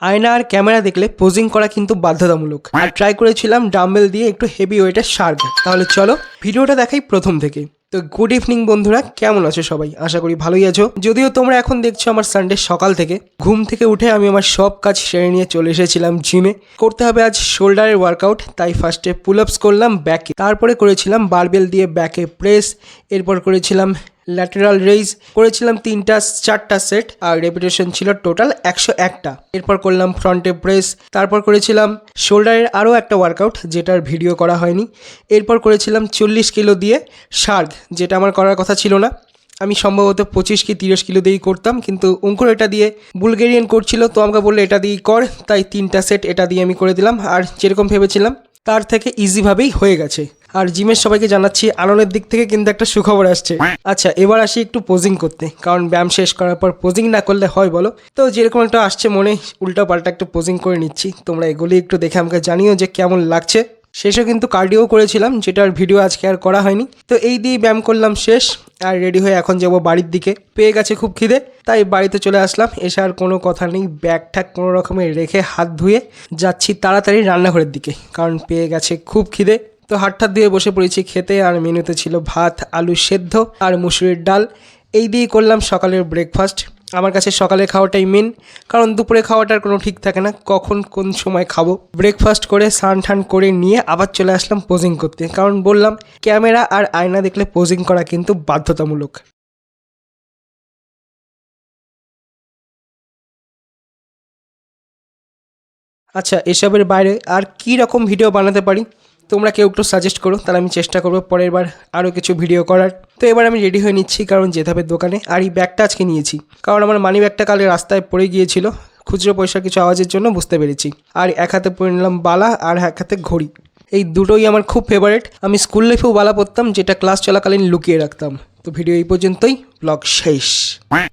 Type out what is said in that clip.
আয়না আর ক্যামেরা দেখলে পোজিং করা কিন্তু বাধ্যতামূলক। আর ট্রাই করেছিলাম ডাম্বেল দিয়ে একটু হেভি ওয়েটের শার্ক। তাহলে চলো ভিডিওটা দেখাই প্রথম থেকে। তো গুড ইভিনিং বন্ধুরা, কেমন আছো সবাই? আশা করি ভালোই আছো। যদিও তোমরা এখন দেখছো আমার সানডে সকাল থেকে ঘুম থেকে উঠে আমি আমার সব কাজ সেরে নিয়ে চলে এসেছিলাম জিমে। করতে হবে আজ শোল্ডারের ওয়ার্কআউট, তাই ফার্স্টে পুল আপস করলাম ব্যাকে, তারপরে করেছিলাম বারবেল দিয়ে ব্যাকে প্রেস, এরপর করেছিলাম ল্যাটেরাল রেইজ, করেছিলাম 3-4টা সেট আর রেপিটেশন ছিল টোটাল 101টা। এরপর করলাম ফ্রন্টে প্রেস, তারপর করেছিলাম শোল্ডারের আরও একটা ওয়ার্কআউট যেটার ভিডিও করা হয়নি। এরপর করেছিলাম 40 কিলো দিয়ে শার্ক, যেটা আমার করার কথা ছিল না। আমি সম্ভবত 25 কি 30 কিলো দিয়েই করতাম, কিন্তু অঙ্কুর এটা দিয়ে বুলগেরিয়ান করছিল, তো আমাকে বললো এটা দিয়েই কর, তাই 3টা সেট এটা দিয়ে আমি করে দিলাম। আর যেরকম ভেবেছিলাম তার থেকে ইজিভাবেই হয়ে গেছে। আর জিমের সবাইকে জানাচ্ছি আনন্দের দিক থেকে কিন্তু একটা সুখবর আসছে। আচ্ছা, এবার আসি একটু পোজিং করতে, কারণ ব্যায়াম শেষ করার পর পোজিং না করলে হয় বলো? তো যেরকম একটা আসছে মনে, উল্টা পাল্টা একটু পোজিং করে নিচ্ছি। তোমরা এগুলি একটু দেখে আমাকে জানিও যে কেমন লাগছে। শেষে কিন্তু কার্ডিও করেছিলাম, যেটার ভিডিও আজকে আর করা হয়নি। তো এই দিয়ে ব্যায়াম করলাম শেষ, আর রেডি হয়ে এখন যাবো বাড়ির দিকে। পেয়ে গেছে খুব খিদে, তাই বাড়িতে চলে আসলাম। এসে আর কোনো কথা নেই, ব্যাগ ঠ্যাগ কোনো রকমে রেখে হাত ধুয়ে যাচ্ছি তাড়াতাড়ি রান্নাঘরের দিকে, কারণ পেয়ে গেছে খুব খিদে। তো হাত ঠাত দিয়ে বসে পড়েছি খেতে। আর মেনুতে ছিল ভাত, আলু সেদ্ধ আর মুসুরির ডাল। এই দিয়েই করলাম সকালের ব্রেকফাস্ট। আমার কাছে সকালে খাওয়াটাই মেন, কারণ দুপুরে খাওয়াটার কোনো ঠিক থাকে না, কখন কোন সময় খাবো। ব্রেকফাস্ট করে স্নান ঠান করে নিয়ে আবার চলে আসলাম পোজিং করতে, কারণ বললাম ক্যামেরা আর আয়না দেখলে পোজিং করা কিন্তু বাধ্যতামূলক। আচ্ছা, এসবের বাইরে আর কী রকম ভিডিও বানাতে পারি তোমরা কেউ একটু সাজেস্ট করো, তাহলে আমি চেষ্টা করবো পরের বার আরও কিছু ভিডিও করার। তো এবার আমি রেডি হয়ে নিচ্ছি, কারণ যেতে হবে দোকানে। আর এই ব্যাগটা আজকে নিয়েছি, কারণ আমার মানি ব্যাগটা কালে রাস্তায় পড়ে গিয়েছিল, খুচরো পয়সার কিছু আওয়াজের জন্য বুঝতে পেরেছি। আর এক হাতে পরে নিলাম বালা, আর এক হাতে ঘড়ি। এই দুটোই আমার খুব ফেভারিট। আমি স্কুল লাইফেও বালা পরতাম, যেটা ক্লাস চলাকালীন লুকিয়ে রাখতাম। তো ভিডিও এই পর্যন্তই, ব্লগ শেষ।